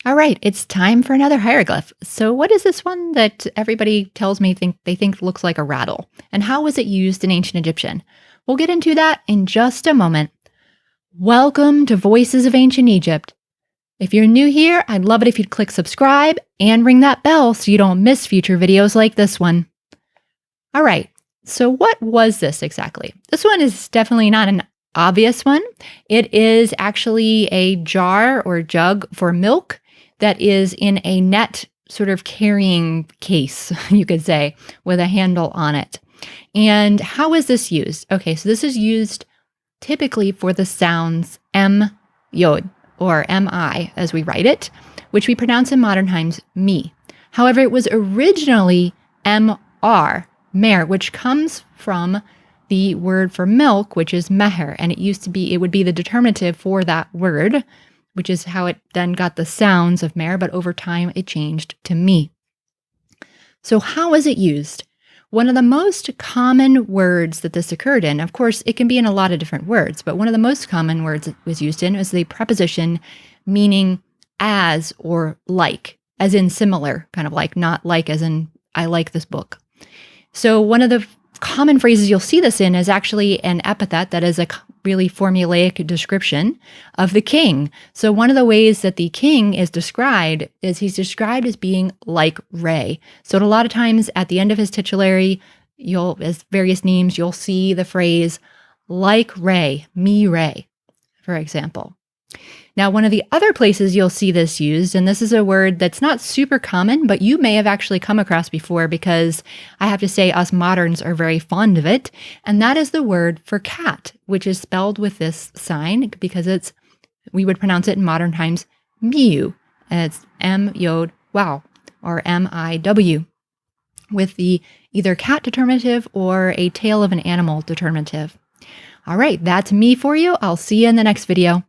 All right, it's time for another hieroglyph. So, what is this one that everybody tells me they think looks like a rattle? And how was it used in ancient Egyptian? We'll get into that in just a moment. Welcome to Voices of Ancient Egypt. If you're new here, I'd love it if you'd click subscribe and ring that bell so you don't miss future videos like this one. All right, so what was this exactly? This one is definitely not an obvious one. It is actually a jar or jug for milk that is in a net sort of carrying case, you could say, with a handle on it. And how is this used? Okay, so this is used typically for the sounds M, yod, or M-I as we write it, which we pronounce in modern times me. However, it was originally M-R, mer, which comes from the word for milk, which is meher, and it would be the determinative for that word, which is how it then got the sounds of mer, but over time it changed to me. So how is it used? One of the most common words that this occurred in, of course, it can be in a lot of different words, but one of the most common words it was used in is the preposition meaning as or like, as in similar, kind of like, not like as in I like this book. So one of the common phrases you'll see this in is actually an epithet that is a really formulaic description of the king. So one of the ways that the king is described is he's described as being like Ray. So a lot of times at the end of his titulary, as various names, you'll see the phrase like Ray, me Ray, for example. Now, one of the other places you'll see this used, and this is a word that's not super common, but you may have actually come across before because I have to say us moderns are very fond of it, and that is the word for cat, which is spelled with this sign because we would pronounce it in modern times miu, and it's M-yod-wow, or M-I-W, with the either cat determinative or a tail of an animal determinative. All right, that's me for you. I'll see you in the next video.